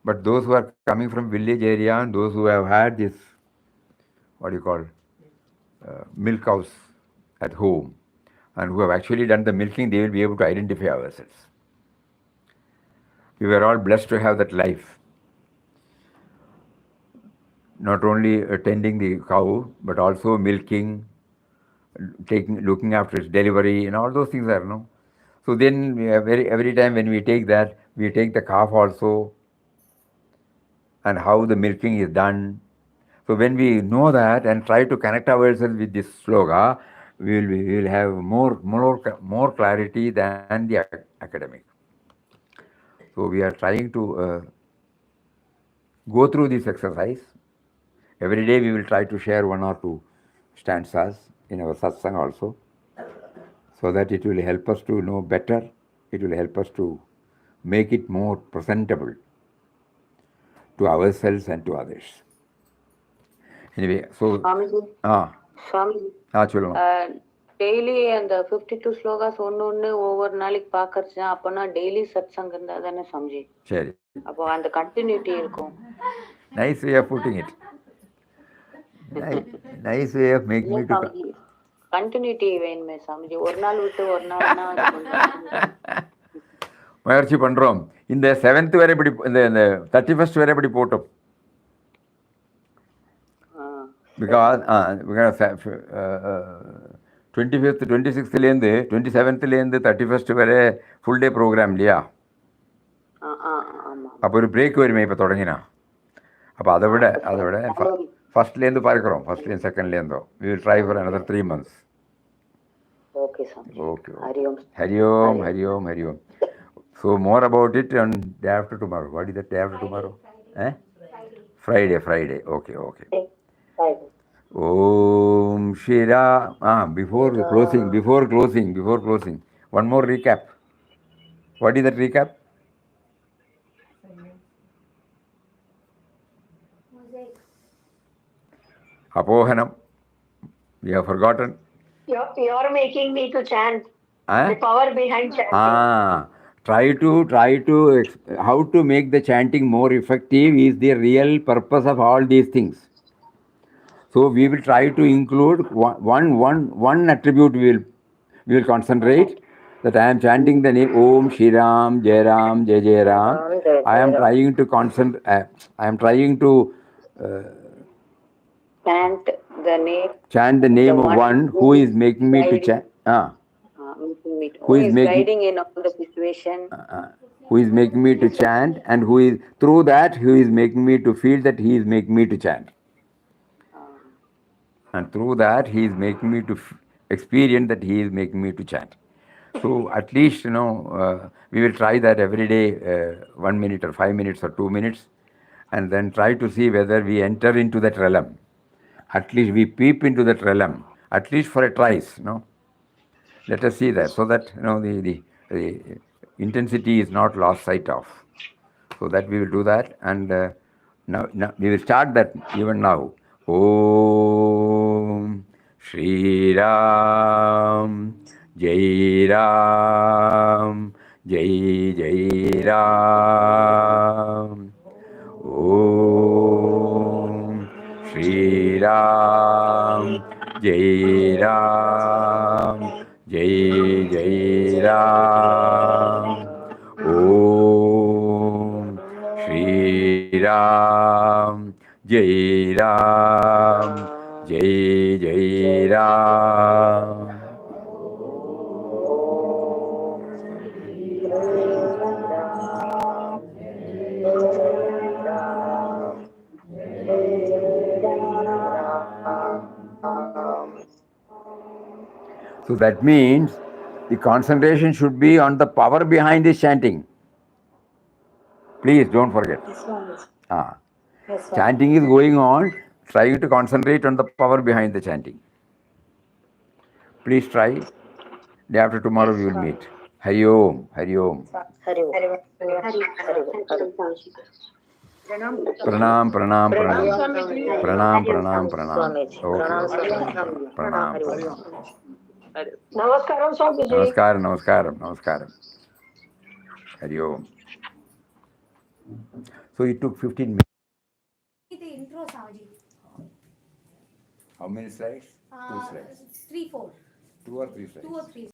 But those who are coming from village area and those who have had this, what do you call, milk cows at home and who have actually done the milking, they will be able to identify ourselves. We were all blessed to have that life. Not only tending the cow, but also milking, looking after its delivery, and all those things are, So then every time when we take that, we take the calf also, and how the milking is done. So when we know that and try to connect ourselves with this sloga, we will have more clarity than the academic. So we are trying to go through this exercise. Every day we will try to share one or two stanzas in our satsang also, so that it will help us to know better. It will help us to make it more presentable to ourselves and to others. Anyway, so Swamiji, Swamiji, சொல்லுங்க. Daily அந்த 52 ஸ்லோகாஸ் ஒன்னு ஒவ்வொரு நாளைக்கு பாக்கறச்சா அப்பனா daily satsang இருந்தா தானே சம்ஜி. சரி. அப்போ அந்த கண்டினியூட்டி இருக்கும். Nice way of putting it. Nice way of making me to continuity வேணுமே சாமிஜி. ஒரு நாள் விட்டு ஒரு நாள்னா முயற்சி பண்றோம். இந்த 7th வரை இப்படி, இந்த 31st வரை இப்படி போட்டோம். Because 25th 26th லேருந்து 27th லேருந்து 31st வரை ஃபுல் டே ப்ரோக்ராம் இல்லையா? அப்போ ஒரு பிரேக் வருமே இப்போ தொடங்கினா. அப்போ அதை விட ஃபர்ஸ்ட்லேருந்து பார்க்குறோம். ஃபர்ஸ்ட்லேருந்து செகண்ட்லேருந்தோ. We will try for another 3 months. Okay, sir. Okay. Hari Om. So more about it on day after tomorrow. What is that day after tomorrow? Friday. Okay. Om Shira. Before closing. One more recap. What is that recap? Apohanam. We have forgotten. You're making me to chant. The power behind chanting. Try to how to make the chanting more effective is the real purpose of all these things. So we will try to include one attribute. We will concentrate that I am chanting the name Om Shri Ram, Jai Ram, Jai Jai Ram. I am trying to concentrate. I am trying to chant the name of one who is making me to chant. Who is guiding in all the situation. Who is making me to chant, and who is through that who is making me to feel that he is making me to chant. And through that he is making me to experience that he is making me to chant. So at least, we will try that every day, 1 minute or 5 minutes or 2 minutes, and then try to see whether we enter into that realm. At least we peep into that realm, at least for a twice, Let us see that, so that the intensity is not lost sight of. So that we will do that, and now we will start that even now. Om Shri Ram, Jai Ram, Jai Jai Ram. Om Shri Ram, Jai Ram, Jai Jai Ram. Om Shri Ram. Jai Ram. Jai Jai Ram. So that means the concentration should be on the power behind this chanting. Please don't forget. Yes, Swami. Ah. Yes, Swami. Chanting is going on. Try to concentrate on the power behind the chanting. Please try. Day after tomorrow we will meet. Hari Om. Hari Om. Hari Om. Hari Om. Hari Om. Pranam, pranam, pranam. Pranam, pranam, Swamiji. pranam. Pranam, Okay. Swamiji. Pranam. Hari Om. Namaskaram, Swamiji. Namaskaram, namaskaram, namaskaram. Hari Om. So it took 15 minutes. The intro, Swamiji. How many slides? 2 slides. 3, 4. 2 or 3 slides? 2 or 3.